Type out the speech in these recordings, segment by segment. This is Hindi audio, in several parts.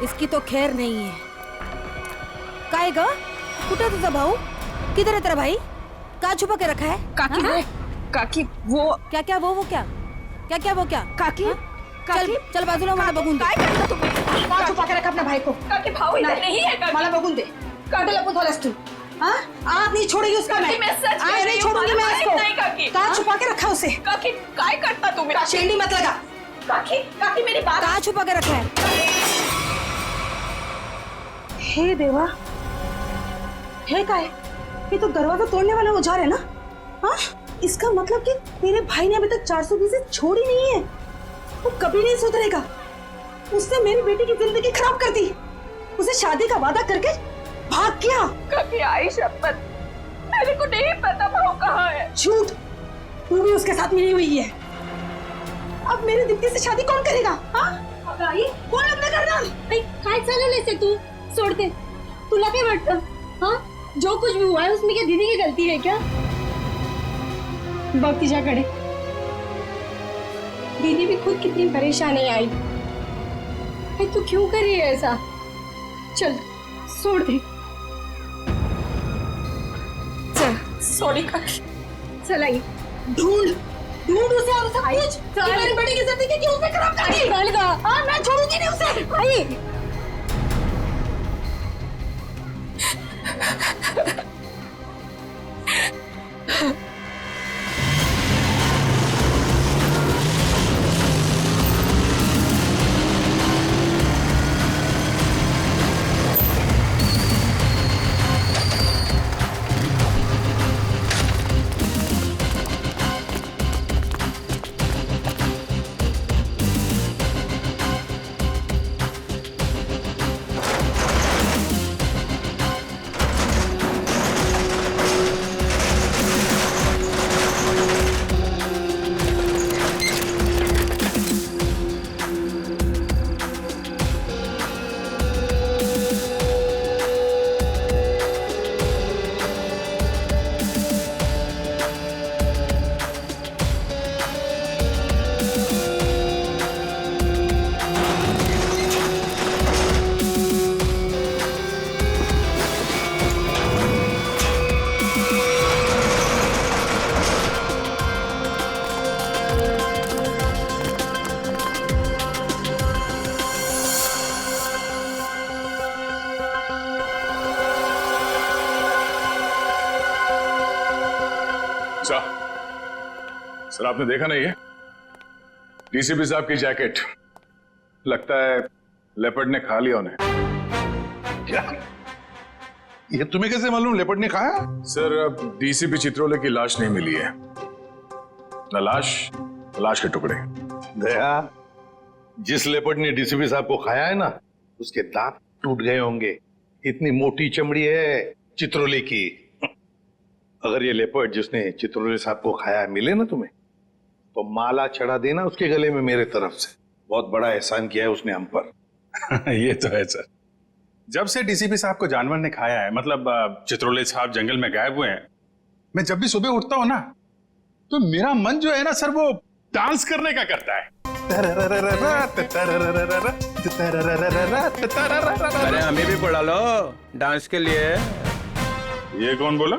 इसकी तो खैर नहीं है। काय ग? कुठे तुझा भाऊ? किधर है तेरा भाई? कहाँ छुपा के रखा है? काकी वो, काकी वो क्या क्या वो क्या? क्या क्या वो क्या? काकी चल काकी चल बाजूला, मला बघून दे. काय करता तुम्ही? का छुपा के रखा अपने भाई को? काकी भाऊ इधर नहीं है काकी. मला बघून दे. काटे लपून थोलस तू. हाँ? आप नहीं छोड़ेगी उसका मैं. मैं सच कह आज रही नहीं हूँ, छोड़ूंगी मला मैं माहित इसको. नाही काकी. कहाँ छुपा के रखा उसे? काकी काय करता तुम्ही? शेंडी मत लगा. काकी काकी मेरी बात. कहाँ छुपा के रखा है? हे देवा, हे काय? ये तो दरवाजा तोड़ने वाला औजार है ना? हाँ? इसका मतलब कि तेरे भाई ने अभी तक 420 छोड़ी नहीं है. वो कभी नहीं सुधरेगा. उसने मेरी बेटी की जिंदगी खराब कर दी. उसे शादी का वादा करके भाग गया. काकी आई शपथ, मेरे को नहीं पता भाऊ कहाँ है. झूठ. तू भी उसके साथ मिली हुई है. अब मेरी दीप्ति से शादी कौन करेगा? हाँ? आई कोण लग्न करणार? काय चालवलंयस ते तू? सोड दे. तुला काय वाटतं? हाँ, जो कुछ भी हुआ है उसमें क्या दीदी की गलती है क्या? बघ तिच्याकडे. दीदी भी खुद कितनी परेशान है आई. तू क्यों कर रही है ऐसा? चल छोड़ दे. चल सॉरी काकी. चल आई. ढूंढ ढूंढ उसे और उसे पूछ कि मेरी बेटी की जिंदगी क्यों उसने खराब कर दी? चल गा. हाँ, मैं छोड़ूंगी नहीं उसे. आई. सर आपने देखा नहीं है? डीसीपी साहब की जैकेट, लगता है लेपर्ड ने खा लिया उन्हें. क्या? ये तुम्हें कैसे मालूम लेपर्ड ने खाया? सर अब डीसीपी चित्रोले की लाश नहीं मिली है. न लाश, लाश के टुकड़े. दया, जिस लेपर्ड ने डीसीपी साहब को खाया है ना, उसके दांत टूट गए होंगे. इतनी मोटी चमड़ी है चित्रोले की. अगर ये लेपर्ड जिसने चित्रोले साहब को खाया है मिले ना तुम्हें, तो माला चढ़ा देना उसके गले में मेरे तरफ से. बहुत बड़ा एहसान किया है उसने हम पर. ये तो है सर. जब से डीसीपी साहब को जानवर ने खाया है, मतलब चित्रोले साहब जंगल में गायब हुए हैं, मैं जब भी सुबह उठता हूं ना, तो मेरा मन जो है ना सर, वो डांस करने का करता है. अरे हमें भी बुला लो डांस के लिए. ये कौन बोला?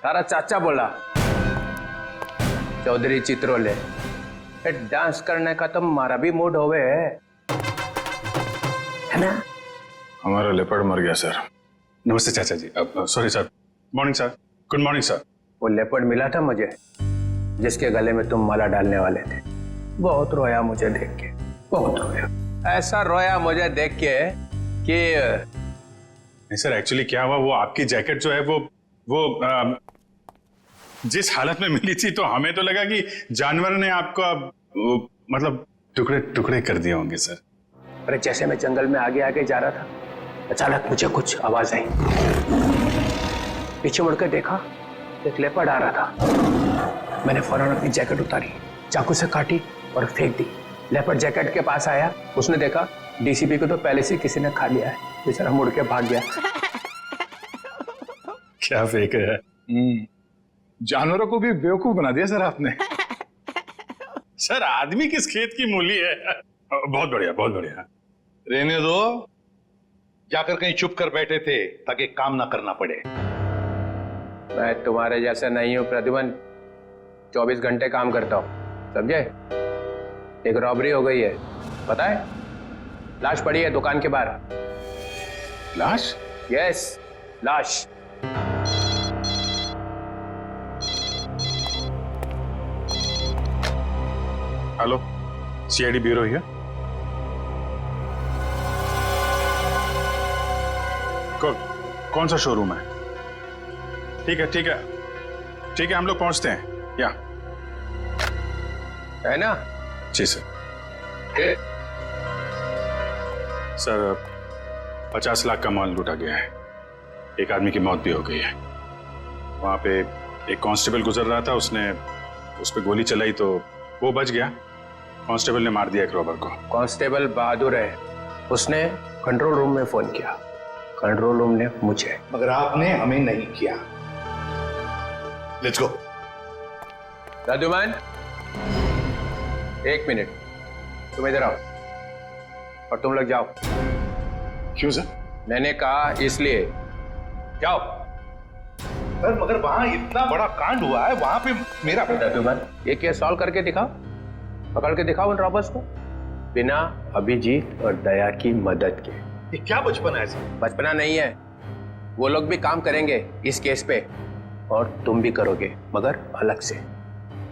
तारा चाचा बोला, चौधरी चित्रोले. डांस करने का तो हमारा भी मूड होवे है ना. हमारा लेपर्ड मर गया सर. नमस्ते चाचा जी. Sorry sir. Morning sir. Good morning sir. वो लेपर्ड मिला था मुझे, जिसके गले में तुम माला डालने वाले थे. बहुत रोया मुझे देख के, बहुत रोया. ऐसा रोया मुझे देख के कि नहीं सर, एक्चुअली क्या हुआ, वो आपकी जैकेट जो है वो जिस हालत में मिली थी, तो हमें तो लगा कि जानवर ने आपको मतलब टुकड़े टुकड़े कर दिए होंगे सर. अरे जैसे मैं जंगल में आगे आगे जा रहा था, अचानक मुझे कुछ आवाज आई. पीछे मुड़कर देखा, एक लेपर्ड आ रहा था. मैंने फौरन अपनी जैकेट उतारी, चाकू से काटी और फेंक दी. लेपर्ड जैकेट के पास आया, उसने देखा डीसीपी को तो पहले से किसी ने खा लिया है. बेचारा मुड़ के भाग गया. क्या फेंक है? जानवरों को भी बेवकूफ बना दिया सर आपने. सर आदमी किस खेत की मूली है. बहुत बढ़िया, बहुत बढ़िया. रहने दो, जाकर कहीं छुप कर बैठे थे ताकि काम ना करना पड़े। मैं तुम्हारे जैसा नहीं हूँ प्रद्युमन, 24 घंटे काम करता हूँ, समझे? एक रॉबरी हो गई है, पता है? लाश पड़ी है दुकान के बाहर। लाश? यस, लाश। Hello, CID bureau here. कौन सा शोरूम है? ठीक है ठीक है ठीक है, हम लोग पहुंचते हैं। या है ना? जी सर। सर 50 लाख का माल लूटा गया है, एक आदमी की मौत भी हो गई है। वहां पे एक कांस्टेबल गुजर रहा था, उसने उस पर गोली चलाई तो वो बच गया। कांस्टेबल ने मार दिया एक रॉबर को। कांस्टेबल बहादुर है, उसने कंट्रोल रूम में फोन किया, कंट्रोल रूम ने मुझे। मगर आपने हमें नहीं किया। Let's go. प्रद्युमन, 1 मिनट, तुम इधर आओ और तुम लोग जाओ। क्यों सर? मैंने कहा इसलिए, जाओ। सर मगर वहां इतना बड़ा कांड हुआ है, वहां पे मेरा प्रद्युमन, ये केस सॉल्व करके दिखाओ, पकड़ के दिखाओ उन रॉबर्स को, बिना अभिजीत और दया की मदद के। ये क्या बचपन है सर? बचपना नहीं है, वो लोग भी काम करेंगे इस केस पे और तुम भी करोगे, मगर अलग से।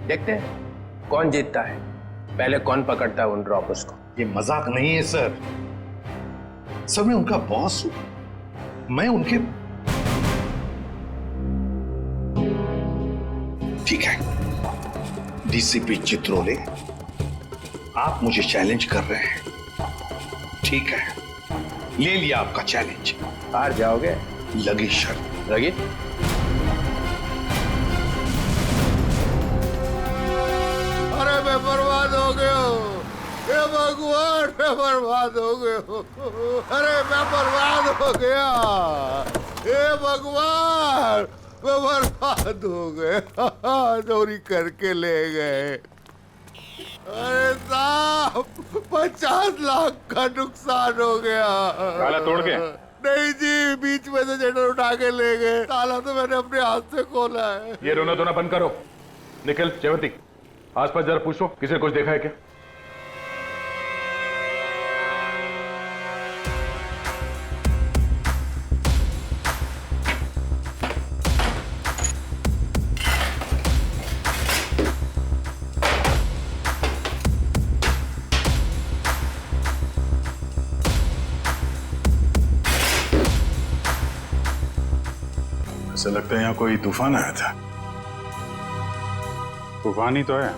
देखते हैं कौन जीतता है, पहले कौन पकड़ता है उन रॉबर्स को। ये मजाक नहीं है सर। सर मैं उनका बॉस हूं, मैं उनके। ठीक है डीसीपी चित्रोले, आप मुझे चैलेंज कर रहे हैं, ठीक है, ले लिया आपका चैलेंज। हार जाओगे? लगी शर्त। लगी? अरे मैं बर्बाद हो गया हूँ, हे भगवान मैं बर्बाद हो गया हूँ। अरे मैं बर्बाद हो गया, हे भगवान मैं बर्बाद हो गया। चोरी करके ले गए। अरे साहब 50 लाख का नुकसान हो गया। ताला तोड़ के? नहीं जी, बीच में से शटर उठा के ले गए। ताला तो मैंने अपने हाथ से खोला है। ये रोना धोना बंद करो। निखिल, जयवती, आसपास जरा पूछो किसी ने कुछ देखा है क्या? ऐसा लगता है यहाँ कोई तूफान आया था। तूफान ही तो है,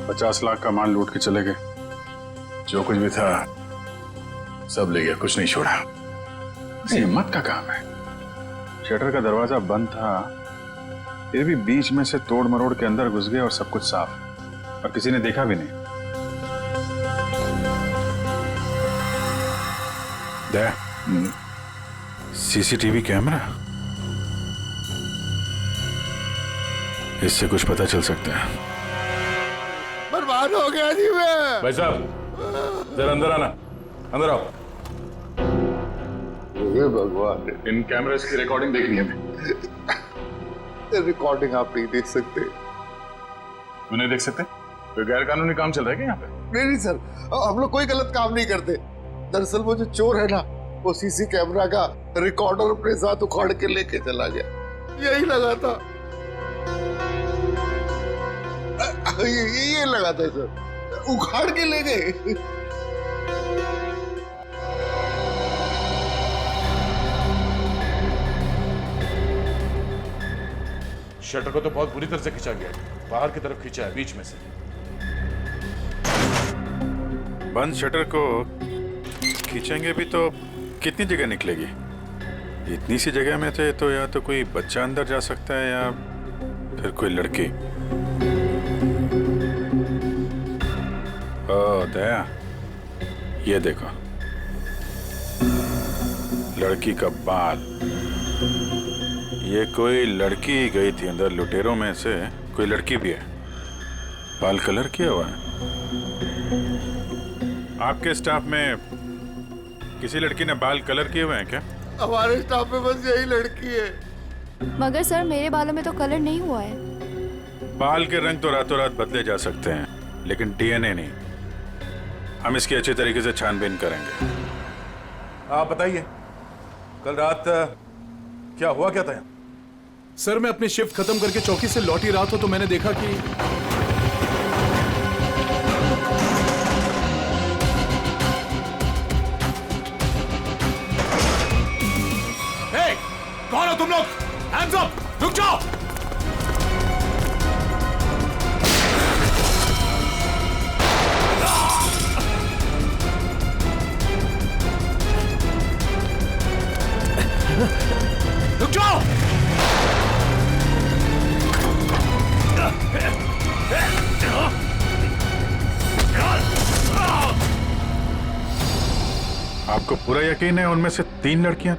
50 लाख का माल लूट के चले गए, जो कुछ भी था सब ले गया, कुछ नहीं छोड़ा। हिम्मत का काम है। शटर का दरवाजा बंद था, फिर भी बीच में से तोड़ मरोड़ के अंदर घुस गए और सब कुछ साफ, और किसी ने देखा भी नहीं। सीसीटीवी कैमरा, इससे कुछ पता चल सकता है। बर्बाद हो गया जी मैं। भाई साहब जरा अंदर आना, अंदर आओ। हे भगवान, इन कैमरास की रिकॉर्डिंग देखनी है हमें। रिकॉर्डिंग आप नहीं देख सकते। क्यों नहीं देख सकते? कोई गैर कानूनी काम चल रहा है क्या यहाँ पे? नहीं सर, हम लोग कोई गलत काम नहीं करते। दरअसल वो जो चोर है ना, वो सीसी कैमरा का रिकॉर्डर अपने साथ उखाड़ के लेके चला गया। यही लगा था, ये लगा था सर, उखाड़ के ले गए। शटर को तो बहुत बुरी तरह से खींचा गया है, बाहर की तरफ खींचा है, बीच में से। बंद शटर को खींचेंगे भी तो कितनी जगह निकलेगी? इतनी सी जगह में थे तो या तो कोई बच्चा अंदर जा सकता है या फिर कोई लड़की। ओ दया, ये देखो, लड़की का बाल। ये कोई लड़की गई थी अंदर, लुटेरों में से कोई लड़की भी है, बाल कलर किया हुआ है। आपके स्टाफ में किसी लड़की ने बाल कलर किए हुए हैं क्या? हमारे स्टाफ में बस यही लड़की है। मगर सर मेरे बालों में तो कलर नहीं हुआ है। बाल के रंग तो रातों रात बदले जा सकते हैं, लेकिन डीएनए नहीं। हम इसकी अच्छी तरीके से छानबीन करेंगे। आप बताइए, कल रात क्या हुआ क्या था? सर मैं अपनी शिफ्ट खत्म करके चौकी से लौट ही रहा था तो मैंने देखा कि कौन हो तुम लोग? Hands up! रुक जाओ! रुक जाओ! आपको पूरा यकीन है उनमें से 3 लड़कियां?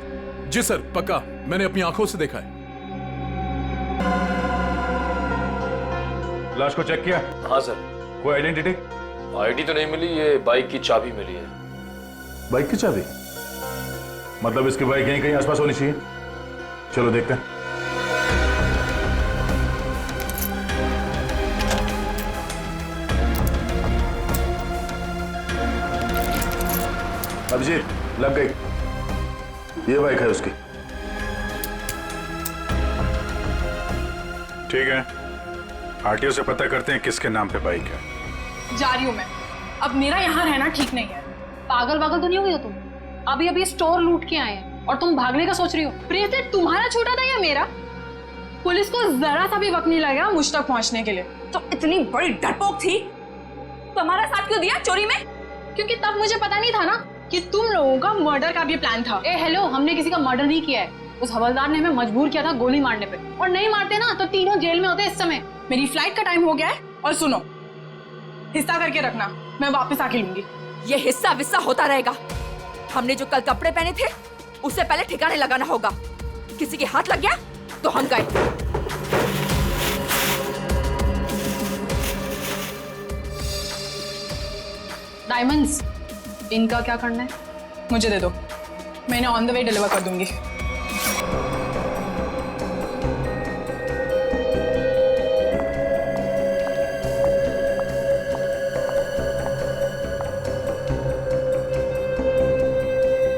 जी सर पक्का, मैंने अपनी आंखों से देखा है। लाश को चेक किया? हाँ सर। कोई आइडेंटिटी? आईडी तो नहीं मिली, ये बाइक की चाबी मिली है। बाइक की चाबी? मतलब इसकी बाइक यहीं कहीं आसपास होनी चाहिए। चलो देखते हैं। अभिजीत, लग गई। ये बाइक है उसकी। ठीक है, आरटीओ से पता करते हैं किसके नाम पे बाइक है। जा रही हूँ मैं। अब मेरा यहाँ रहना ठीक नहीं है। पागल पागल तो नहीं हो गई हो तुम? अभी अभी स्टोर लूट के आए हैं और तुम भागने का सोच रही हो। प्रीति तुम्हारा छोटा था या मेरा? पुलिस को जरा सा भी वक्त नहीं लगा मुझ तक पहुंचने के लिए। तो इतनी बड़ी डरपोक थी तो हमारा साथ क्यों दिया चोरी में? क्योंकि तब मुझे पता नहीं था ना कि तुम लोगों का मर्डर का भी प्लान था। ए हेलो, हमने किसी का मर्डर नहीं किया है। उस हवलदार ने हमें मजबूर किया था गोली मारने पे, और नहीं मारते ना तो तीनों जेल में होते इस समय। मेरी फ्लाइट का टाइम हो गया है और सुनो, हिस्सा करके रखना, मैं वापस आके लूंगी। ये हिस्सा विस्सा होता रहेगा। हमने जो कल कपड़े पहने थे उससे पहले ठिकाने लगाना होगा। किसी के हाथ लग गया तो हम गए। डायमंड्स, इनका क्या करना है मुझे दे दो, मैं इन्हें ऑन द वे डिलीवर कर दूंगी।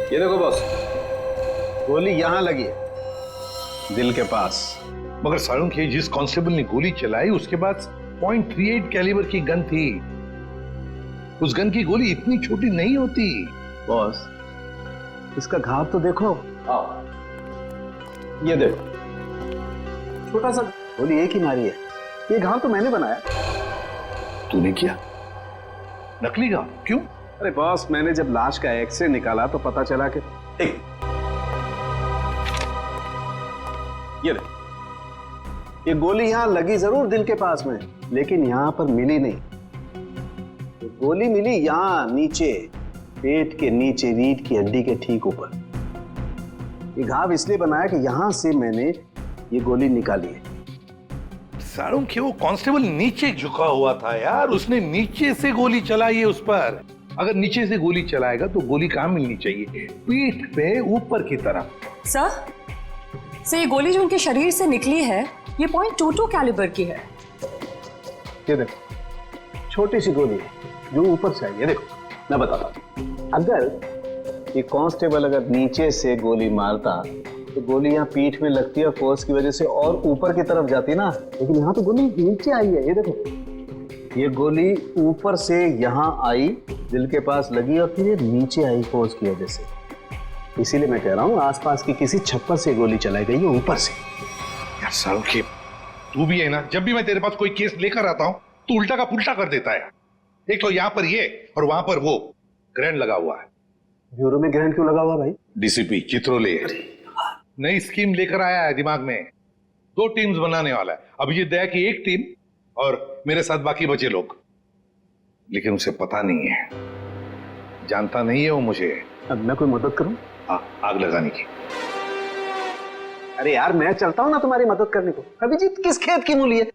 ये देखो बॉस, गोली यहां लगी है, दिल के पास। मगर सारुण ये जिस कांस्टेबल ने गोली चलाई उसके पास .38 कैलिबर की गन थी। उस गन की गोली इतनी छोटी नहीं होती। बॉस, इसका घाव तो देखो। ये देखो, छोटा सा गोली एक ही मारी है। ये घाव तो मैंने बनाया। तूने किया? नकली घाव? क्यों? अरे बॉस, मैंने जब लाश का एक्सरे निकाला तो पता चला कि ये देखो, ये गोली यहां लगी जरूर दिल के पास में, लेकिन यहां पर मिली नहीं। ये गोली मिली यहां नीचे, पेट के नीचे, रीढ़ की हड्डी के ठीक ऊपर। ये घाव इसलिए बनाया कि यहां से मैंने ये गोली निकाली है। सारुण वो कांस्टेबल नीचे झुका हुआ था यार, उसने नीचे से गोली चलाई है उस पर। अगर नीचे से गोली चलाएगा तो गोली कहां मिलनी चाहिए? पीठ पे ऊपर की तरफ। सर, ये गोली जो उनके शरीर से निकली है ये .22 कैलिबर की है। ये देखो, छोटी सी गोली है जो ऊपर से आई है। देखो, मैं बताता हूं, अगर ये कांस्टेबल अगर नीचे से गोली मारता तो गोली यहाँ पीठ में लगती है, फोर्स की वजह से और ऊपर की तरफ जाती ना, लेकिन यहाँ तो गोली नीचे आई है। ये देखो, ये गोली ऊपर से यहाँ आई, दिल के पास लगी और फिर ये नीचे आई फोर्स की वजह से। इसीलिए मैं कह रहा हूँ आसपास की किसी छप्पर से गोली चलाई गई है ऊपर से। यार सारुण तू भी है ना, जब भी मैं तेरे पास कोई केस लेकर आता हूँ तू उल्टा का पुल्टा कर देता है। एक तो यहाँ पर ये और वहां पर वो ग्रैंड लगा हुआ है। ब्यूरो में ग्रैंड क्यों लगा हुआ भाई? डीसीपी चित्रोले नई स्कीम लेकर आया है दिमाग में। 2 टीम्स बनाने वाला है। अभिजीत दया की एक टीम और मेरे साथ बाकी बचे लोग। लेकिन उसे पता नहीं है, जानता नहीं है वो मुझे। अब मैं कोई मदद करूं? आग लगाने की। अरे यार, मैं चलता हूं ना तुम्हारी मदद करने को। अभिजीत किस खेत की मूली है?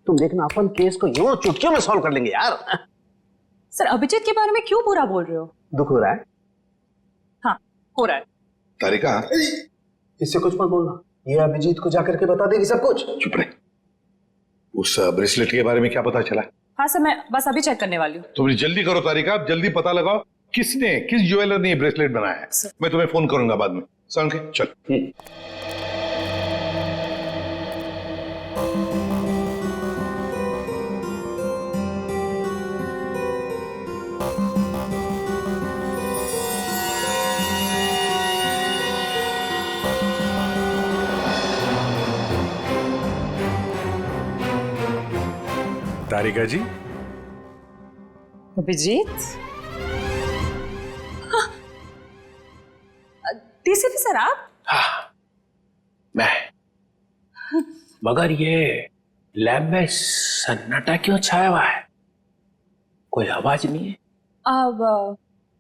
तुम देखना, अपन केस को यूं चुटकियों में सॉल्व कर लेंगे यार। सर, अभिजीत के बारे में क्यों बुरा बोल रहे हो? दुख हो रहा है? हो रहा है। तारिका, इससे कुछ मत बोलना, ये अभिजीत को जाकर के बता देगी सब कुछ। चुप रहे। उस ब्रेसलेट के बारे में क्या पता चला? हाँ सर, मैं बस अभी चेक करने वाली हूँ। तुम जल्दी करो तारिका, जल्दी पता लगाओ किस ज्वेलर ने ये ब्रेसलेट बनाया है। मैं तुम्हें फोन करूंगा बाद में। समझ गए? चल। तारिका जी, अभिजीत, डीसीपी सर आप? हाँ, मैं। मगर ये लैब में सन्नाटा क्यों छाया हुआ है? कोई आवाज नहीं है। अब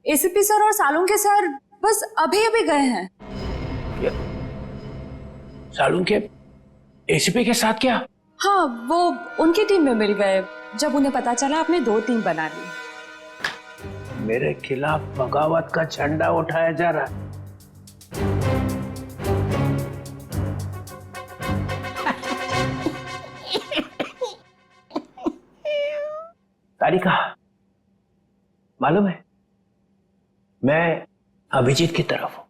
एसीपी सर और सालुंग के सर बस अभी अभी गए हैं। सालुंग के एसीपी के साथ क्या? हाँ, वो उनकी टीम में मिल गए जब उन्हें पता चला आपने 2 टीम बना ली। मेरे खिलाफ बगावत का झंडा उठाया जा रहा है। तारिका, मालूम है मैं अभिजीत की तरफ हूं।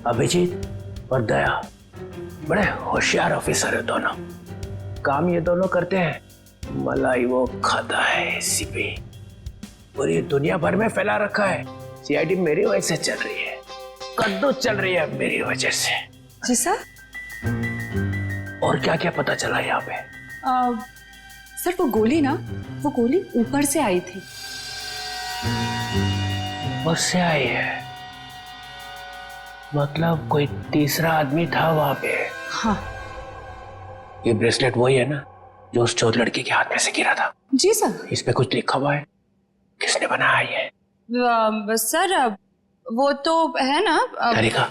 अभिजीत और दया बड़े होशियार ऑफिसर है दोनों। काम ये दोनों करते हैं, मलाई वो खाता है एसीपी। पूरी दुनिया भर में फैला रखा है। सीआईडी मेरी वजह से चल रही है, कद्दू चल रही है मेरी वजह से। जी सर। और क्या क्या पता चला यहाँ पे? सर वो गोली ऊपर से आई थी। ऊपर से आई है? मतलब कोई तीसरा आदमी था वहां पे? हाँ। ये ब्रेसलेट वही है ना जो उस चोर लड़की के हाथ में से गिरा था? जी सर। इस पे कुछ लिखा हुआ है? किसने बनाया ये? सर वो तो है ना। तारिका,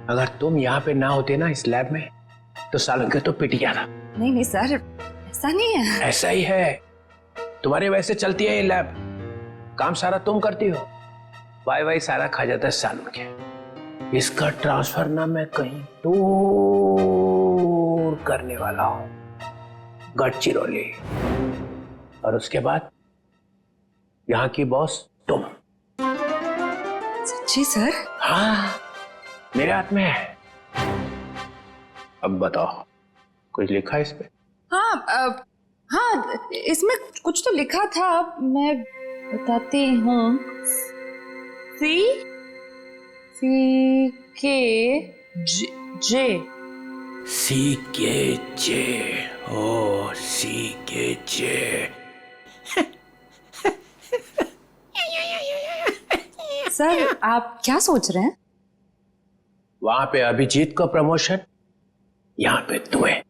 अगर तुम यहाँ पे ना होते ना इस लैब में तो सालुंग के तो पिट गया था। नहीं सर, ऐसा नहीं है। ऐसा ही है। तुम्हारे वैसे चलती है ये लैब, काम सारा तुम करती हो, वाई सारा खा जाता है सालुंग के। इसका ट्रांसफर ना मैं कहीं दूर करने वाला हूं, गढ़चिरौली। और उसके बाद यहाँ की बॉस तुम। सच्ची सर? हाँ, मेरे हाथ में है। अब बताओ, कुछ लिखा है इस पे? हाँ, इसमें कुछ तो लिखा था, मैं बताती हूँ। सी के जे। सी के जे। ओ सी के जे। सर आप क्या सोच रहे हैं? वहां पे अभिजीत को प्रमोशन, यहाँ पे तुम्हें।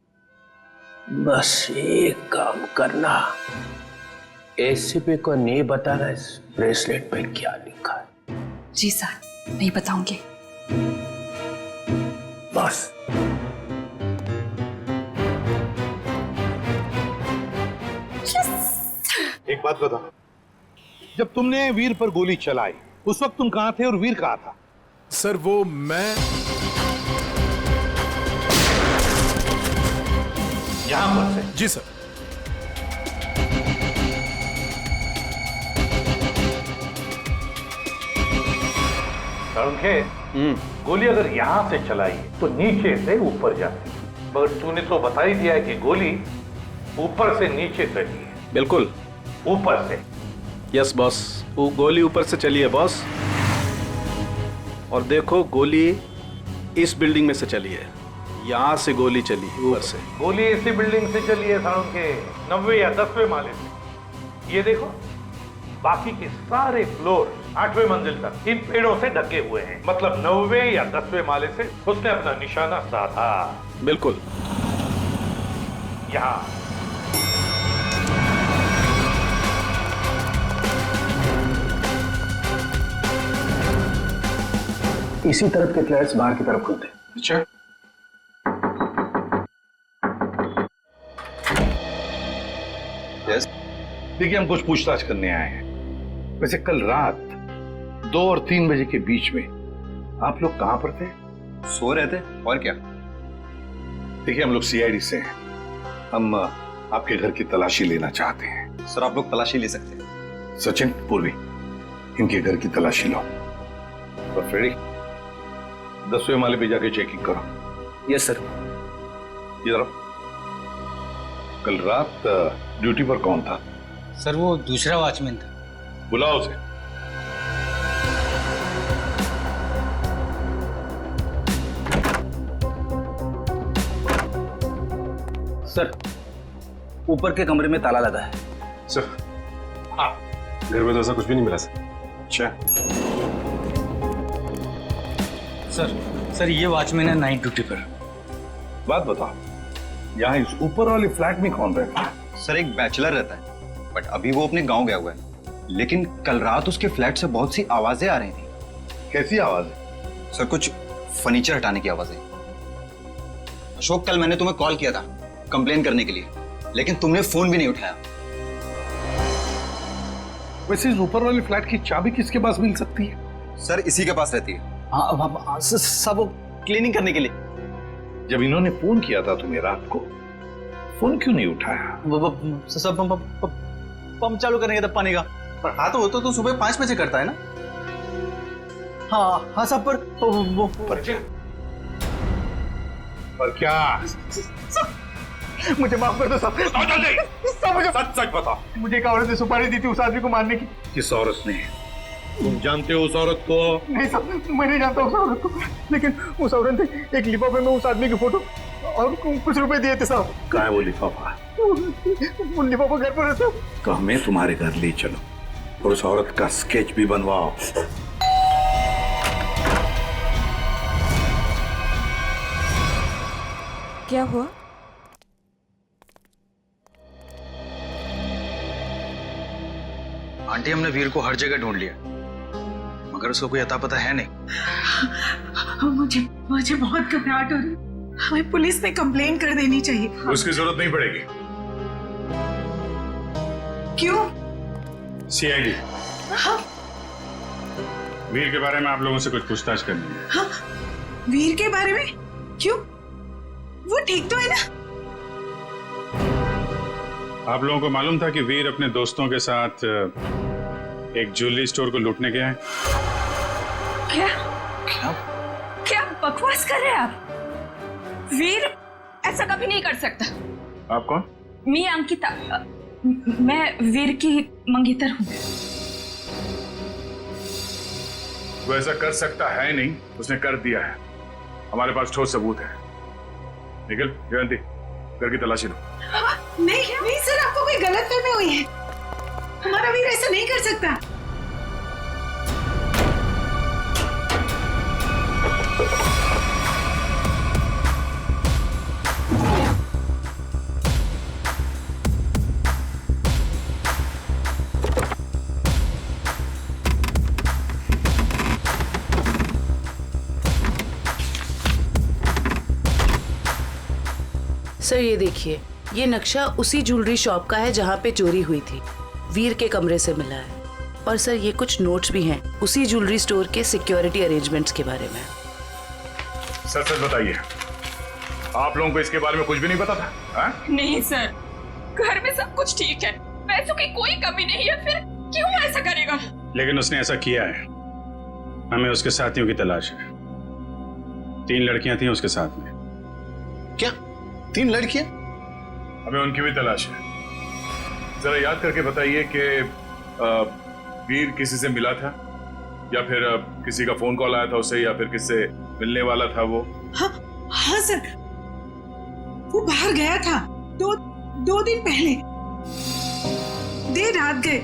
बस एक काम करना, एसीपी को नहीं बताना इस ब्रेसलेट पे क्या लिखा है। जी सर, नहीं बताऊंगी। बस। एक बात बता, जब तुमने वीर पर गोली चलाई उस वक्त तुम कहां थे और वीर कहां था? सर वो मैं यहां पर से। जी सर। गोली अगर यहां से चलाई तो नीचे से ऊपर जाती, मगर तूने तो बता ही दिया है कि गोली ऊपर से नीचे चली है। बिल्कुल ऊपर से। यस बॉस, वो गोली ऊपर से चली है बॉस। और देखो, गोली इस बिल्डिंग में से चली है, यहाँ से गोली चली है ऊपर से। गोली इसी बिल्डिंग से चली है सारुण के 9वें या 10वें माले से। ये देखो, बाकी के सारे फ्लोर 8वें मंजिल तक इन पेड़ों से ढके हुए हैं। मतलब 9वें या 10वें माले से उसने अपना निशाना साधा। बिल्कुल। यहाँ इसी तरफ के फ्लैट्स बाहर की तरफ खुलते हैं। अच्छा, देखिए, हम कुछ पूछताछ करने आए हैं। वैसे कल रात 2 और 3 बजे के बीच में आप लोग कहां पर थे? सो रहे थे और क्या। देखिए, हम लोग सीआईडी से हैं। हम आपके घर की तलाशी लेना चाहते हैं। सर आप लोग तलाशी ले सकते हैं। सचिन, पूर्वी, इनके घर की तलाशी लो। और फ्रेडी, 10वें माले पे जाके चेकिंग करो। Yes sir. इधर कल रात ड्यूटी पर कौन था? सर वो दूसरा वॉचमैन था। बुलाओ उसे। सर ऊपर के कमरे में ताला लगा है। सर, घर में तो ऐसा कुछ भी नहीं मिला सर। अच्छा सर ये वॉचमैन है नाइट ड्यूटी पर। बात बताओ, यहाँ इस ऊपर वाले फ्लैट में कौन रहता है? सर एक बैचलर रहता है, बट अभी वो अपने गांव गया हुआ है। लेकिन कल रात उसके फ्लैट से बहुत सी आवाजें आ रही थी। कैसी आवाजें? सर कुछ फर्नीचर हटाने की आवाजें। अशोक, कल मैंने तुम्हें कॉल किया था कंप्लेन करने के लिए, लेकिन तुमने फोन भी नहीं उठाया। वैसे इस ऊपर वाले फ्लैट की चाबी किसके पास मिल सकती है? सर इसी के पास रहती है। हाँ सब वो क्लीनिंग करने के लिए। जब इन्होंने फोन किया था तुम्हें रात को, फोन क्यों नहीं उठाया? सब पंप चालू करने का पानी का। पर हाँ तो सुबह 5 बजे करता है ना। हाँ सब पर क्या? मुझे माफ कर दो सब मुझे सच बता। मुझे एक औरत ने सुपारी दी थी उस आदमी को मारने की। किस औरत ने? तुम जानते हो उस औरत को? नहीं सर, मैं नहीं जानता उस औरत को, लेकिन उस औरत ने एक लिफाफे में उस आदमी की फोटो और कुछ रुपए दिए थे साहब। कहाँ है वो लिफाफा? वो लिफाफा घर पर है। तो हमें तुम्हारे घर ले चलो और उस औरत का स्केच भी बनवाओ। क्या हुआ? आंटी, हमने वीर को हर जगह ढूंढ लिया, मगर उसको कोई अता पता है नहीं। मुझे बहुत घबराहट हो रही। हमें पुलिस में कंप्लेन कर देनी चाहिए। उसकी जरूरत नहीं पड़ेगी। क्यों? सीआईडी, वीर के बारे में आप लोगों से कुछ पूछताछ करनी है। हाँ, वीर के बारे में? क्यों? वो ठीक तो है ना? आप लोगों को मालूम था कि वीर अपने दोस्तों के साथ एक ज्वेलरी स्टोर को लूटने गया है? क्या बकवास कर रहे हैं आप? वीर ऐसा कभी नहीं कर सकता। आप कौन? मैं अंकिता, मैं वीर की मंगेतर हूँ। वो ऐसा कर सकता है नहीं, उसने कर दिया है। हमारे पास ठोस सबूत है। निखिल, जयंती, घर की तलाशी लो। नहीं सर, आपको कोई गलतफहमी हुई है। हमारा वीर ऐसा नहीं कर सकता। सर ये देखिए, ये नक्शा उसी ज्वेलरी शॉप का है जहाँ पे चोरी हुई थी। वीर के कमरे से मिला है। और सर ये कुछ नोट्स भी हैं उसी ज्वेलरी स्टोर के सिक्योरिटी अरेंजमेंट्स के बारे में। सच बताइए, आप लोगों को इसके बारे में कुछ भी नहीं पता था? हा? नहीं सर, घर में सब कुछ ठीक है, पैसों की कोई कमी नहीं है, फिर क्यों ऐसा करेगा? लेकिन उसने ऐसा किया है। हमें उसके साथियों की तलाश है। 3 लड़कियां थी उसके साथ में। क्या 3 लड़कियां? हमें उनकी भी तलाश है। जरा याद करके बताइए कि वीर किसी से मिला था, या फिर किसी का फोन कॉल आया था उसे, या फिर किससे मिलने वाला था वो? हाँ सर, वो बाहर गया था 2 दिन पहले, देर रात गए।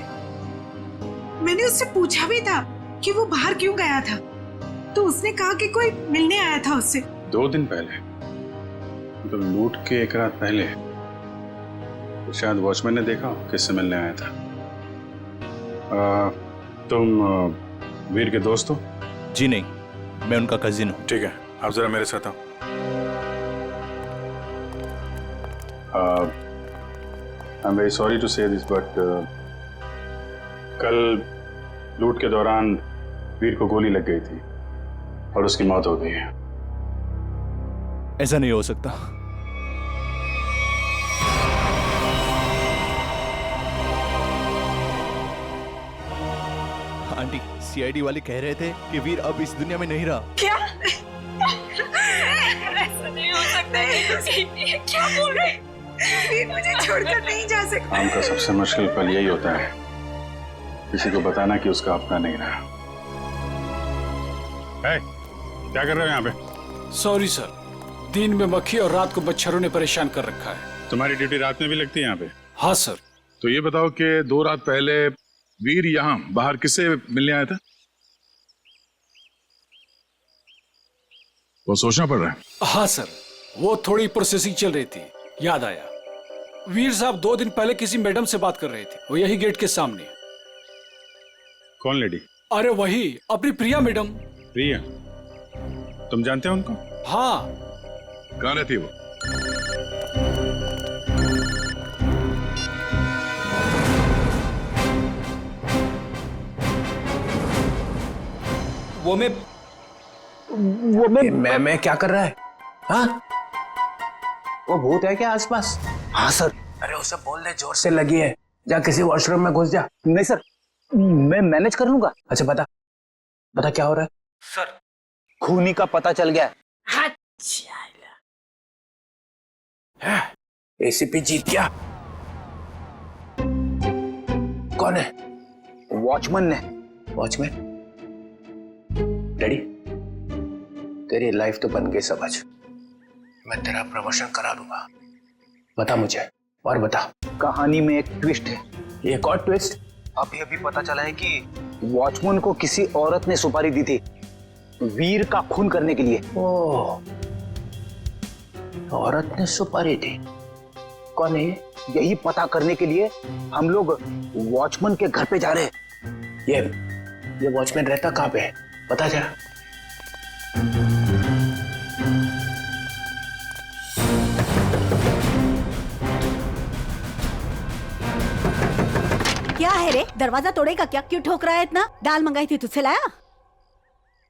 मैंने उससे पूछा भी था कि वो बाहर क्यों गया था, तो उसने कहा कि कोई मिलने आया था उससे। 2 दिन पहले? तो लूट के 1 रात पहले तो शायद वॉचमैन ने देखा किससे मिलने आया था। तुम वीर के दोस्त हो? जी नहीं, मैं उनका कजिन हूँ। ठीक है, आप जरा मेरे साथ आओ। I am very sorry to say this, but कल लूट के दौरान वीर को गोली लग गई थी और उसकी मौत हो गई है। ऐसा नहीं हो सकता। आंटी, सीआईडी वाले कह रहे थे कि वीर अब इस दुनिया में नहीं रहा। क्या? ऐसा नहीं हो सकता है। क्या बोल रहे? वीर मुझे छोड़कर नहीं जा सकता। काम का सबसे मुश्किल पल यही होता है, किसी को बताना कि उसका अपना नहीं रहा। क्या कर रहे हो यहाँ पे? सॉरी सर, दिन में मक्खी और रात को मच्छरों ने परेशान कर रखा है। तुम्हारी ड्यूटी रात में भी लगती है यहाँ पे? हाँ सर। तो ये बताओ कि 2 रात पहले वीर यहाँ बाहर किससे मिलने आया था? वो सोचना पड़ रहा है। हाँ सर, वो थोड़ी प्रोसेसिंग चल रही थी, याद आया। वीर साहब 2 दिन पहले किसी मैडम से बात कर रहे थे, वो यही गेट के सामने। कौन लेडी? अरे वही, अपनी प्रिया मैडम। प्रिया? तुम जानते हो उनको? हाँ। कहाँ रहती है वो? मैं क्या कर रहा है? हाँ? वो भूत है क्या आसपास? हाँ सर। अरे उसे बोल दे जोर से लगी है, जा किसी वॉशरूम में घुस जा। नहीं सर, मैं मैनेज कर लूंगा। अच्छा बता क्या हो रहा है? सर, खूनी का पता चल गया। एसीपी जीत गया। कौन है? वॉचमैन ने। वॉचमैन? डैडी, तेरी लाइफ तो बन गई समझ। मैं तेरा प्रमोशन करा दूंगा। बता मुझे, और बता। कहानी में एक ट्विस्ट है। एक और ट्विस्ट? अभी पता चला है कि वॉचमैन को किसी औरत ने सुपारी दी थी वीर का खून करने के लिए। ओह, औरत ने सुपारी दी? कौन है? यही पता करने के लिए हम लोग वॉचमैन के घर पे जा रहे हैं। ये वॉचमैन रहता कहाँ पे है, पता जरा। क्या है रे, दरवाजा तोड़ेगा क्या? क्यों ठोक रहा है इतना? दाल मंगाई थी, तुझसे लाया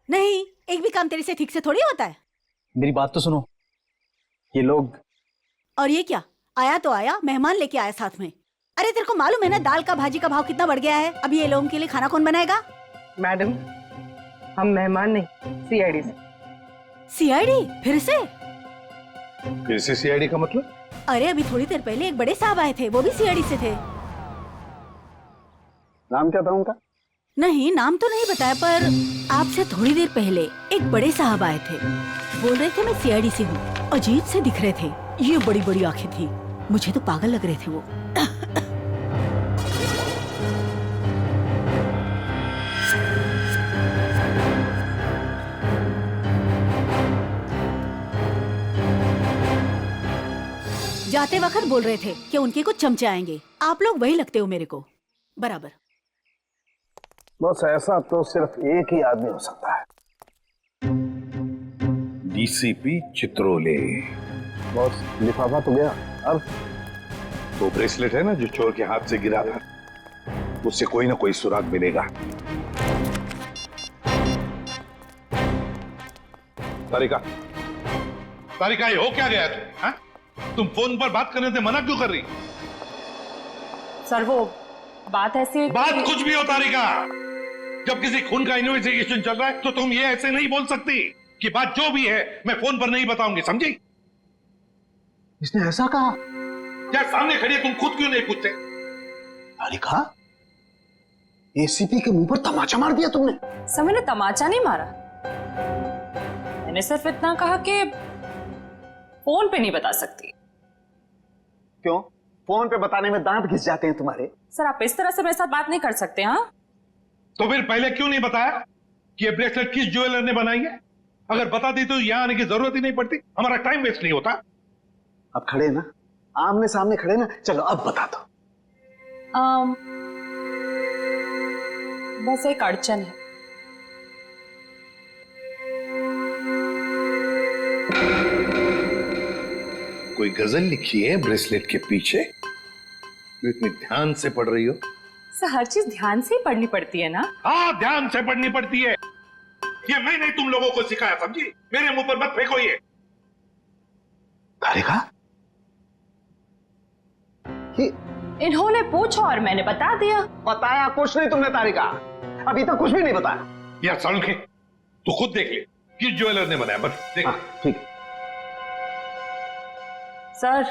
नहीं? एक भी काम तेरे से ठीक से थोड़ी होता है। मेरी बात तो सुनो, ये लोग। और ये क्या? आया तो आया, मेहमान लेके आया साथ में। अरे तेरे को मालूम है ना दाल का भाजी का भाव कितना बढ़ गया है? अभी ये लोगों के लिए खाना कौन बनाएगा? मैडम, हम मेहमान नहीं, सीआईडी से। सीआईडी? फिर से सीआईडी का मतलब? अरे अभी थोड़ी देर पहले एक बड़े साहब आए थे, वो भी सीआईडी से थे। नाम क्या था उनका? नहीं, नाम तो नहीं बताया, पर आपसे थोड़ी देर पहले एक बड़े साहब आए थे, बोल रहे थे मैं सीआईडी से हूँ। अजीब से दिख रहे थे, ये बड़ी बड़ी आंखें थी, मुझे तो पागल लग रहे थे वो। जाते वक्त बोल रहे थे कि उनके कुछ चमचे आएंगे। आप लोग वही लगते हो मेरे को बराबर। बस ऐसा तो सिर्फ एक ही आदमी हो सकता है, डीसीपी चित्रोले। बॉस, लिफाफा तो गया, अब वो ब्रेसलेट है ना जो चोर के हाथ से गिरा था, उससे कोई ना कोई सुराग मिलेगा। तारिका, तारिका, ये हो क्या गया तुम? हाँ? तुम फोन पर बात करने से मना क्यों कर रही? सर वो बात ऐसी है। बात कुछ भी हो तारिका, जब किसी खून का इन्वेस्टिगेशन चल रहा है तो तुम ये ऐसे नहीं बोल सकती कि बात जो भी है मैं फोन पर नहीं बताऊंगी, समझी? इसने ऐसा कहा? क्या सामने खड़ी है, तुम खुद क्यों नहीं पूछते? तारिका, एसीपी के मुंह पर तमाचा मार दिया तुमने। सर मैंने तमाचा नहीं मारा, मैंने सिर्फ इतना कहा कि फोन पे नहीं बता सकती। क्यों? फोन पे बताने में दांत घिस जाते हैं तुम्हारे। सर आप इस तरह से मेरे साथ बात नहीं कर सकते। हाँ, तो फिर पहले क्यों नहीं बताया कि ये ब्रेसलेट किस ज्वेलर ने बनाई है? अगर बता दी तो यहां आने की जरूरत ही नहीं पड़ती, हमारा टाइम वेस्ट नहीं होता। अब खड़े ना, आमने सामने खड़े ना, चलो अब बता दो। बस एक अड़चन है। कोई गजल लिखी है ब्रेसलेट के पीछे? तो इतनी ध्यान से पढ़ रही हो? सर हर चीज ध्यान से ही पढ़नी पड़ती है ना? हाँ, ध्यान से पढ़नी पड़ती है, ये मैंने तुम लोगों को सिखाया, समझी? मेरे मुंह पर मत फेंको ये। तारिका, इन्होंने पूछा और मैंने बता दिया। बताया कुछ नहीं तुमने तारिका, अभी तक कुछ भी नहीं बताया। यार सालुंखे, तू खुद देख ले, किस ज्वेलर ने बनाया, बस देख। ठीक है सर,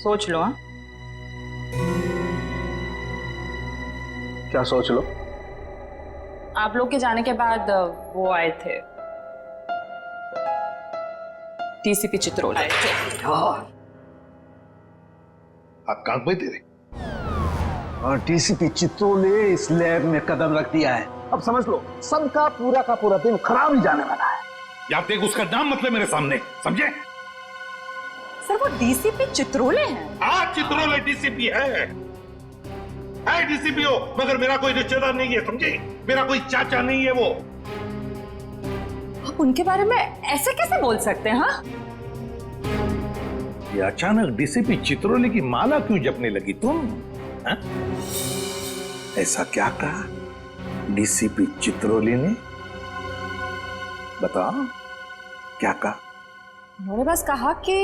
सोच लो। हाँ, क्या सोच लो? आप लोग के जाने के बाद वो आए थे, डीसीपी चित्रोल आए थे। आप कांक में तेरे और डीसीपी चित्रोल ने इस लैब में कदम रख दिया है। अब समझ लो, सबका पूरा का पूरा दिन खराब ही जाने वाला है। यार देख, उसका नाम मतलब मेरे सामने, समझे? सर, वो डीसीपी चित्रोले हैं। हाँ, चित्रोले डीसीपी है डीसीपी हो, मगर मेरा कोई रिश्तेदार नहीं है, समझे? मेरा कोई चाचा नहीं है वो। आप उनके बारे में ऐसे कैसे बोल सकते हैं? हाँ, ये अचानक डीसीपी चित्रोले की माला क्यों जपने लगी तुम? हा? ऐसा क्या कहा डीसीपी चित्रोले ने? बताओ, क्या कहा? उन्होंने बस कहा कि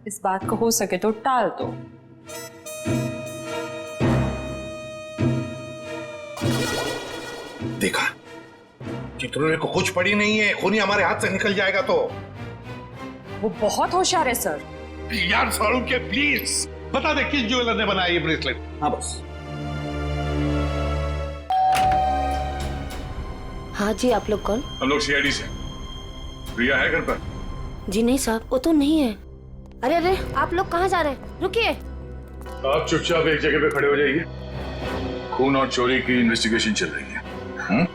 इस बात को हो सके तो टाल दो। देखा, चित्रोले को कुछ पड़ी नहीं है, खूनी हमारे हाथ से निकल जाएगा तो। वो बहुत होशियार है सर। यार सालुंखे, प्लीज बता दे किस ज्वेलर ने बनाया ये ब्रेसलेट। हाँ बस। हाँ जी, आप लोग कौन? हम लोग सीआईडी से। प्रिया है घर पर? जी नहीं साहब, वो तो नहीं है। अरे अरे, आप लोग कहाँ जा रहे हैं? रुकिए। आप चुपचाप एक जगह पे खड़े हो जाइए। खून और चोरी की इन्वेस्टिगेशन चल रही है। हाँ?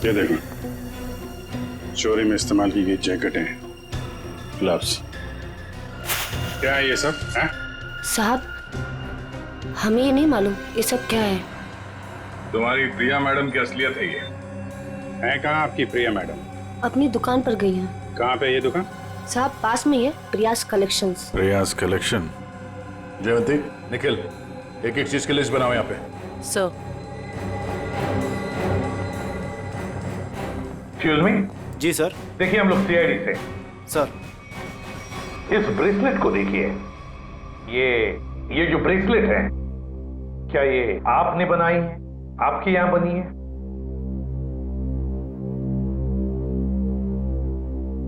ये देखो, चोरी में इस्तेमाल की गई जैकेटें, ग्लव्स। क्या है ये सब? है? साहब, हमें ये नहीं मालूम ये सब क्या है। तुम्हारी प्रिया मैडम की असलियत है ये। है कहाँ आपकी प्रिया मैडम? अपनी दुकान पर गई हैं। कहाँ पे ये दुकान? साहब, पास में ही है, प्रियास कलेक्शंस। प्रयास कलेक्शन। जयवंती, निखिल, एक एक चीज की लिस्ट बनाओ यहाँ पे। सर। Excuse me. जी सर। देखिए, हम लोग सीआईडी से। सर, इस ब्रेसलेट को देखिए। ये जो ब्रेसलेट है, क्या ये आपने बनाई है? आपके यहां बनी है?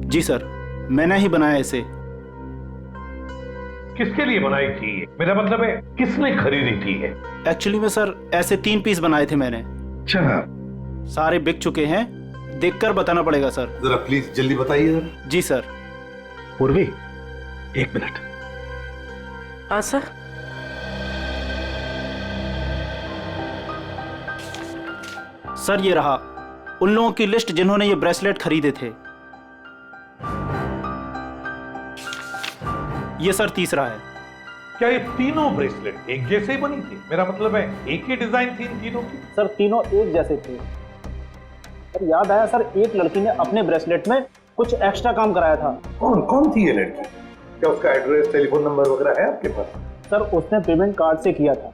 जी सर, मैंने ही बनाया इसे। किसके लिए बनाई थी ये? मेरा मतलब है, किसने खरीदी थी ये? एक्चुअली में सर, ऐसे 3 पीस बनाए थे मैंने। अच्छा। सारे बिक चुके हैं, देखकर बताना पड़ेगा सर। जरा प्लीज जल्दी बताइए जरा। जी सर। पूर्वी, 1 मिनट। हाँ सर। सर, ये रहा उन लोगों की लिस्ट जिन्होंने ये ब्रेसलेट खरीदे थे। ये सर तीसरा है। क्या ये तीनों ब्रेसलेट एक जैसे ही बनी थी? मेरा मतलब है, एक ही डिजाइन थी इन तीनों की? सर, तीनों एक जैसे थे। सर, याद आया सर, एक लड़की ने अपने ब्रेसलेट में कुछ एक्स्ट्रा काम कराया था। कौन थी ये लड़की? क्या उसका एड्रेस, टेलीफोन नंबर वगैरह है आपके पास? सर, उसने पेमेंट कार्ड से किया था।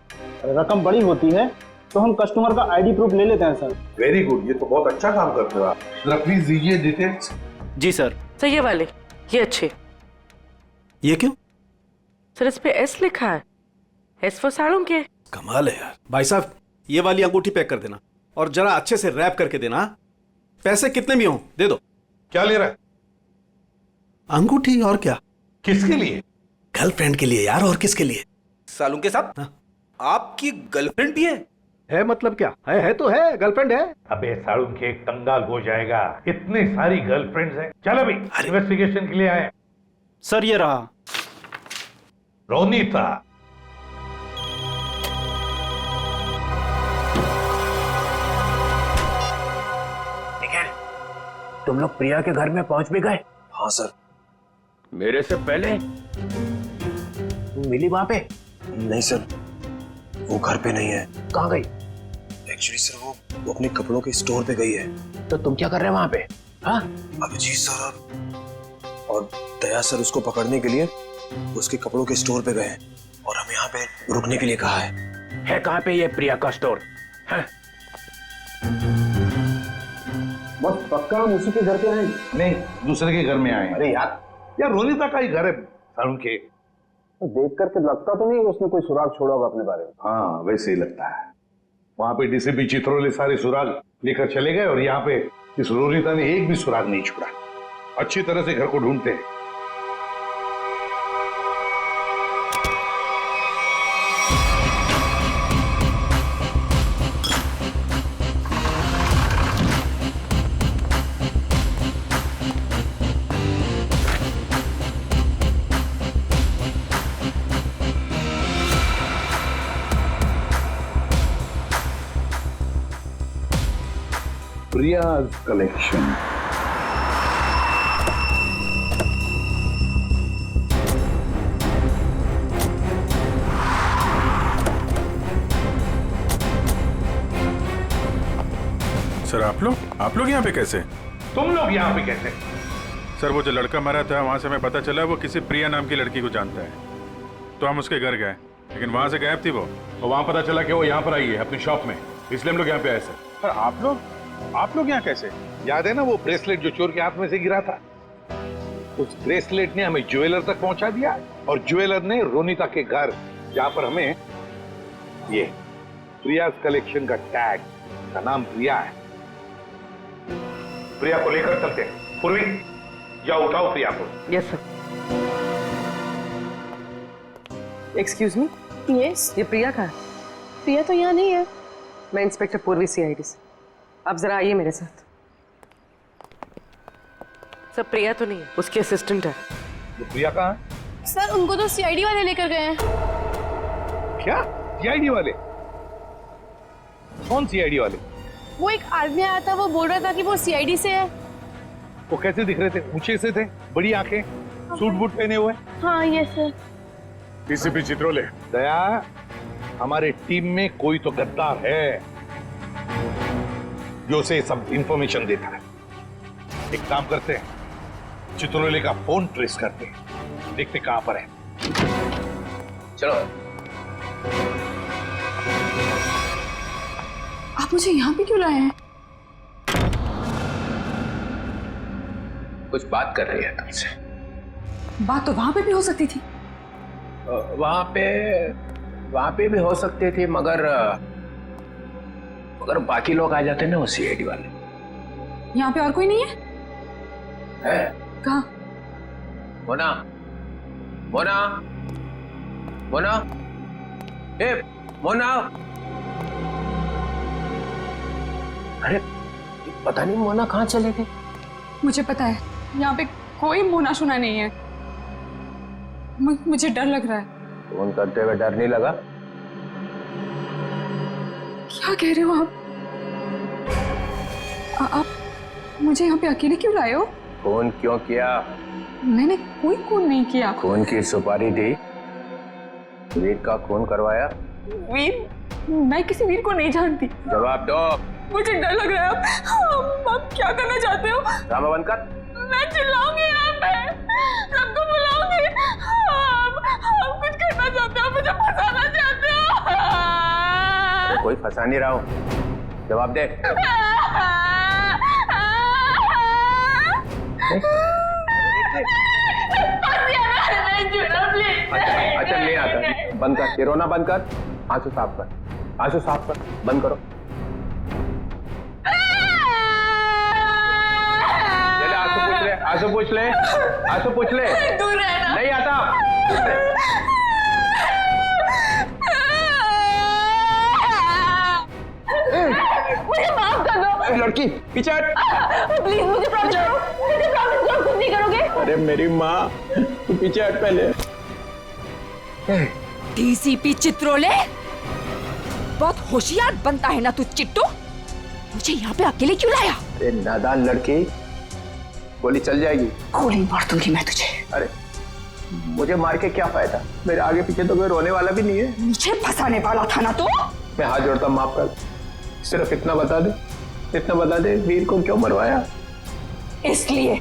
रकम बड़ी होती है तो हम कस्टमर का आईडी प्रूफ ले लेते हैं सर। वेरी गुड, ये तो बहुत अच्छा काम करते हो आप। जरा प्लीज दीजिए डिटेल्स। जी सर। सर, ये वाले, ये अच्छे। ये क्यों? सर, इस पे एस लिखा है। S for Salunkhe. कमाल है यार। भाई साहब, ये वाली अंगूठी पैक कर देना और जरा अच्छे से रैप करके देना। पैसे कितने भी हों दे दो। क्या ले रहा है? अंगूठी। और क्या? किसके लिए? गर्लफ्रेंड के लिए यार, और किसके लिए? सालुंखे साहब, आपकी गर्लफ्रेंड भी है मतलब क्या है तो है, गर्लफ्रेंड है। अबे सालुंखे, एक कंगाल हो जाएगा, इतनी सारी गर्लफ्रेंड्स हैं। चल अभी इन्वेस्टिगेशन के लिए आए। सर, ये रहा रोनीता। निखिल, तुम लोग प्रिया के घर में पहुंच भी गए? हाँ सर। मेरे से पहले तुम मिली वहां पे? नहीं सर, वो घर पे नहीं है। कहाँ गई? एक्चुअली सर वो अपने कपड़ों के स्टोर पे गई है। तो तुम क्या कर रहे हो वहां पे? हाँ? अभिजीत सर और दया सर उसको पकड़ने के लिए उसके कपड़ों के स्टोर पे गए हैं और हमें यहाँ पे रुकने के लिए कहा है। कहाँ पे ये प्रिया का स्टोर? हाँ? बस पक्का हम उसी के घर पे आए? नहीं, दूसरे के घर में आए। अरे यार रोनीता का ही घर है सारुण के। तो देख करके लगता तो नहीं उसने कोई सुराग छोड़ा होगा अपने बारे में। हाँ वैसे ही लगता है। वहां पे डीसीपी चित्रोले सारे सुराग लेकर चले गए और यहाँ पे इस रोनीता ने एक भी सुराग नहीं छोड़ा। अच्छी तरह से घर को ढूंढते हैं। Priya's collection. सर आप लोग यहाँ पे कैसे? तुम लोग यहाँ पे कैसे? सर वो जो लड़का मरा था वहां से हमें पता चला वो किसी प्रिया नाम की लड़की को जानता है, तो हम उसके घर गए, लेकिन वहां से गायब थी वो। और वहां पता चला कि वो यहाँ पर आई है अपनी शॉप में, इसलिए हम लोग यहाँ पे आए सर। सर आप लोग यहाँ कैसे? याद है ना वो ब्रेसलेट जो चोर के हाथ में से गिरा था? उस ब्रेसलेट ने हमें ज्वेलर तक पहुंचा दिया और ज्वेलर ने रोनीता के घर, जहां पर हमें ये प्रियाज कलेक्शन का टैग, का नाम प्रिया है। प्रिया को लेकर चलते हैं। पूर्वी जाओ, उठाओ प्रिया को। Yes sir. एक्सक्यूज मी, यस, ये प्रिया का है? प्रिया तो यहाँ नहीं है। मैं इंस्पेक्टर पूर्वी सीआईडी से। आप जरा आइए मेरे साथ। सर प्रिया तो नहीं है, उसकी असिस्टेंट है। तो प्रिया कहाँ है? सर उनको तो सीआईडी वाले लेकर गए हैं। क्या सीआईडी वाले? कौन सीआईडी वाले? वो एक आदमी आया था, वो बोल रहा था कि वो सीआईडी से है। वो कैसे दिख रहे थे? ऊंचे से थे, बड़ी आंखें, सूट बूट पहने हुए। हाँ यस सर। डीसीपी चित्रोले। दया, हमारे टीम में कोई तो गद्दार है जो उसे सब इंफॉर्मेशन देता है। एक काम करते हैं, चित्रोले का फोन ट्रेस करते हैं, देखते कहां पर है। चलो। आप मुझे यहाँ पे क्यों लाए हैं? कुछ बात कर रही है तुमसे। बात तो वहां पे भी हो सकती थी। वहां पे भी हो सकती थी, मगर बाकी लोग आ जाते ना वो सीआईडी वाले। यहाँ पे और कोई नहीं है? कहाँ? मोना, मोना, मोना, ए मोना। अरे पता नहीं मोना कहाँ चले गए। मुझे पता है, यहाँ पे कोई मोना शुना नहीं है। मुझे डर लग रहा है। फोन करते हुए डर नहीं लगा? क्या कह रहे हो आप मुझे यहाँ पे अकेले क्यों लाए हो? फोन क्यों किया? मैंने कोई खून नहीं किया। खून की सुपारी दी, वीर का खून करवाया। वीर? मैं किसी वीर को नहीं जानती। जवाब दो। मुझे डर लग रहा है। आप क्या करना चाहते हो? ड्रामा बंद कर। मैं चिल्लाऊंगी यहाँ पे, सबको बुलाऊंगी। आप कुछ करना चाहते हो, मुझे फंसाना चाहते हो? कोई फंसा नहीं रहा हूँ, जवाब दे। अच्छा नहीं आता, बंद कर, ये रोना बंद कर, आंसू साफ कर, आंसू साफ कर, बंद करो। चले आंसू पूछ ले, आंसू पूछ ले, आंसू पूछ ले। नहीं आता। मुझे माफ कर दो। लड़की पीछे हट। प्लीज मुझे प्रॉमिस करो, मुझे प्रॉमिस करो, कुछ नहीं करोगे। अरे मेरी माँ, तू पीछे हट पहले। डीसीपी चित्रोले, बहुत होशियार बनता है ना तू चिट्टू। मुझे यहाँ पे अकेले क्यों लाया? अरे नादान लड़की, गोली चल जाएगी। गोली मार दूंगी मैं तुझे। अरे मुझे मार के क्या फायदा, मेरे आगे पीछे तो कोई रोने वाला भी नहीं है। मुझे फंसाने वाला था ना तू। मैं हाथ जोड़ता हूं, माफ कर। सिर्फ इतना बता दे, वीर को क्यों मरवाया? इसलिए